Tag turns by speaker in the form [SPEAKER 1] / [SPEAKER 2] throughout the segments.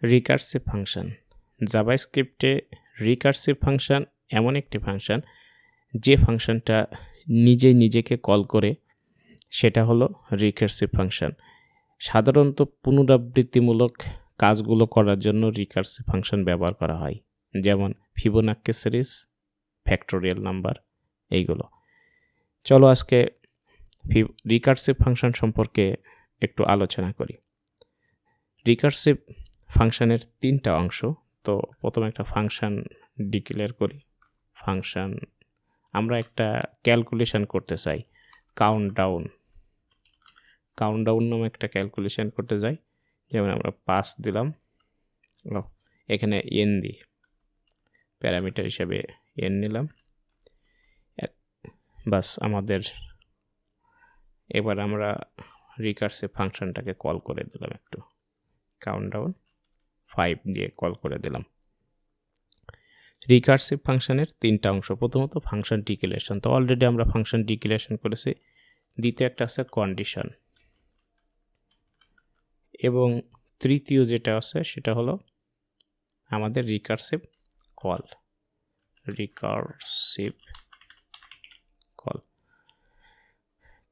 [SPEAKER 1] Recursive function. জাভাস্ক্রিপ্টে recursive function এমন একটি ফাংশন যে ফাংশনটা নিজেকে কল করে, সেটা হলো রিকার্সিভ ফাংশন। সাধারণত পুনরাবৃত্তিমূলক কাজগুলো করার জন্য রিকার্সিভ ফাংশন ব্যবহার করা হয়, যেমন ফিবোনাক্কি সিরিজ, ফ্যাক্টোরিয়াল নাম্বার, এইগুলো। চলো আজকে রিকার্সিভ ফাংশন সম্পর্কে একটু আলোচনা করি। রিকার্সিভ ফাংশনের 3টা অংশ। তো প্রথমে একটা ফাংশন ডিক্লেয়ার করি। ফাংশন, আমরা একটা ক্যালকুলেশন করতে চাই, কাউন্টডাউন নামে একটা ক্যালকুলেশন করতে যাই। যেমন আমরা 5 দিলাম, এখানে n দিই, প্যারামিটার হিসেবে n নিলাম। বাস, আমাদের এবার আমরা রিকার্সিভ ফাংশনটাকে কল করে দিলাম, একটু কাউন্টডাউন 5 দিয়ে কল করে দিলাম। রিকার্সিভ ফাংশনের 3টা অংশ। প্রথমত ফাংশন ডিক্লেরেশন, তো অলরেডি আমরা ফাংশন ডিক্লেরেশন করেছি। দ্বিতীয় একটা আছে কন্ডিশন, এবং তৃতীয় যেটা আছে সেটা হলো আমাদের রিকার্সিভ কল।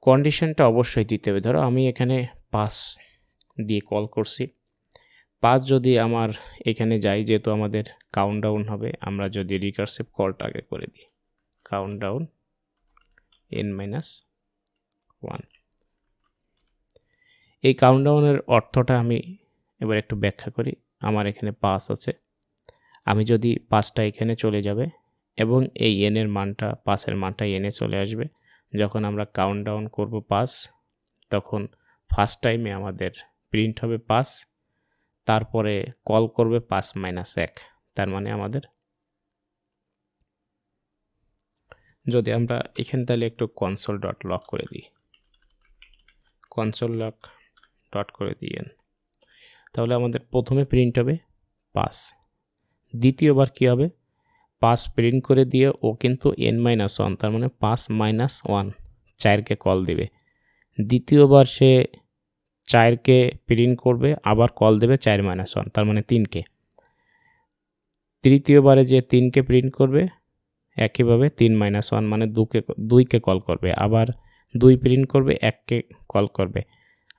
[SPEAKER 1] কন্ডিশনটা অবশ্যই দিতে হবে। ধরো আমি এখানে 5 দিয়ে কল করছি, 5 যদি আমার এখানে যাই, যেহেতু আমাদের কাউন্টডাউন হবে, আমরা যদি রিকার্সিভ কলটা আগে করে দিই, কাউন্টডাউন n-1। এই কাউন্টডাউনের অর্থটা আমি এবার একটু ব্যাখ্যা করি। আমার এখানে 5 আছে, আমি যদি 5টা এখানে চলে যাবে এবং এই n এর মানটা, 5-এর মানটা n এ চলে আসবে। যখন আমরা কাউন্টডাউন করব 5, তখন ফার্স্ট টাইমে আমাদের প্রিন্ট হবে 5, তারপরে কল করবে 5-1। তার মানে আমাদের, যদি আমরা এখানে তাহলে একটু কনসোল ডট লক করে দিই, কনসোল লক ডট করে দিই n, তাহলে আমাদের প্রথমে প্রিন্ট হবে 5। দ্বিতীয়বার কি হবে, 5 প্রিন্ট করে দিয়ে ও কিন্তু n-1, তার মানে 5-1, 4কে কল দিবে। দ্বিতীয়বার সে 4কে প্রিন্ট করবে, আবার কল দেবে 4-1, তার মানে 3কে। তৃতীয়বারে যে 3কে প্রিন্ট করবে, একইভাবে 3-1 মানে 2কে কল করবে, আবার 2 প্রিন্ট করবে, 1কে কল করবে,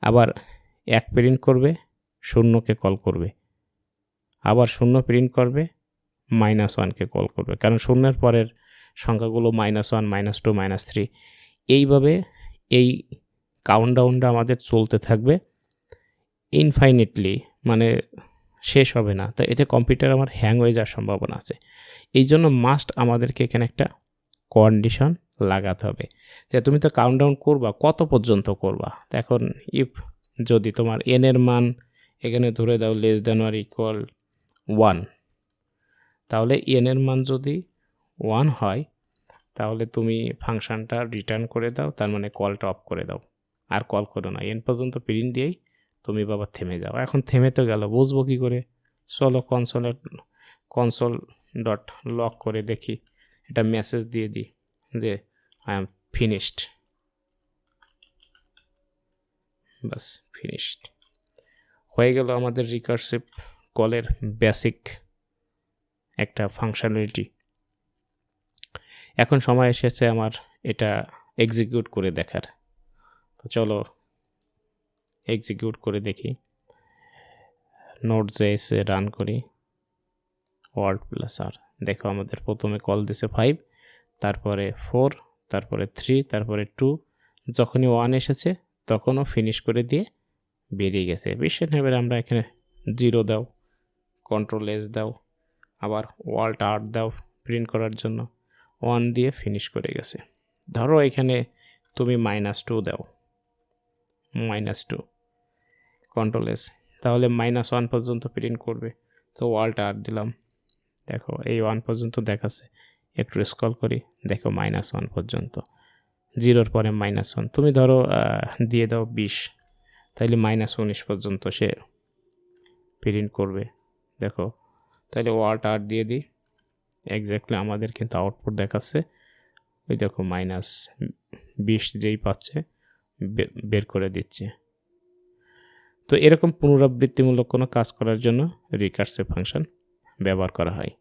[SPEAKER 1] আবার 1 প্রিন্ট করবে, 0কে কল করবে, আবার 0 প্রিন্ট করবে, -1কে কল করবে, কারণ 0-এর পরের সংখ্যাগুলো -1, -2, -3, এইভাবে এই কাউন্টডাউনটা আমাদের চলতে থাকবে ইনফাইনিটলি, মানে শেষ হবে না। তো এতে কম্পিউটার আমার হ্যাং হয়ে যাওয়ার সম্ভাবনা আছে। এই জন্য মাস্ট আমাদেরকে এখানে একটা কন্ডিশন লাগাতে হবে যে তুমি তো কাউন্টডাউন করবা, কত পর্যন্ত করবা। এখন ইফ যদি তোমার n এর মান এখানে ধরে দাও <1, তাহলে n এর মান যদি 1 হয়, তাহলে তুমি ফাংশনটা রিটার্ন করে দাও, তার মানে কলটা অফ করে দাও, আর কল করো না। n পর্যন্ত প্রিন্ট দিয়েই তুমি বাবা থেমে যাও। এখন থেমে তো গেল, বুঝবো কী করে? চলো কনসোল ডট লক করে দেখি, এটা মেসেজ দিয়ে দিই যে I am finished. Bus, finished হয়ে গেল আমাদের রিকার্সিভ কলের বেসিক একটা ফাংশনালিটি। এখন সময় এসেছে আমার এটা এক্সিকিউট করে দেখার। তো চলো এক্সিকিউট করে দেখি। Node.js এ রান করি, Alt+R। দেখো আমাদের প্রথমে কল দিছে 5, তারপরে 4, তারপরে 3, তারপরে 2। যখনই 1 এসেছে তখনও ফিনিশ করে দিয়ে বেরিয়ে গেছে। বিশ্বের এবার আমরা এখানে 0 দাও, Ctrl+S দাও, আবার Alt+R দাও প্রিন্ট করার জন্য, 1 দিয়ে ফিনিশ করে গেছে। ধরো এখানে তুমি -2 দাও, -2, Ctrl+S, তাহলে -1 পর্যন্ত প্রিন্ট করবে। তো Alt+R দিলাম, দেখো এই 1 পর্যন্ত দেখাচ্ছে। একটু স্ক্রল করি, দেখো -1 পর্যন্ত, 0-র পরে -1। তুমি ধরো দিয়ে দাও 20, তাইলে -19 পর্যন্ত সে প্রিন্ট করবে। দেখো, তাহলে Alt+R দিয়ে দিই, এক্স্যাক্টলি আমাদের কিন্তু আউটপুট দেখাচ্ছে। ওই দেখো -20 যেই পাচ্ছে বের করে দিচ্ছে। তো এরকম পুনরাবৃত্তিমূলক কোনো কাজ করার জন্য রিকার্সিভ ফাংশন ব্যবহার করা হয়।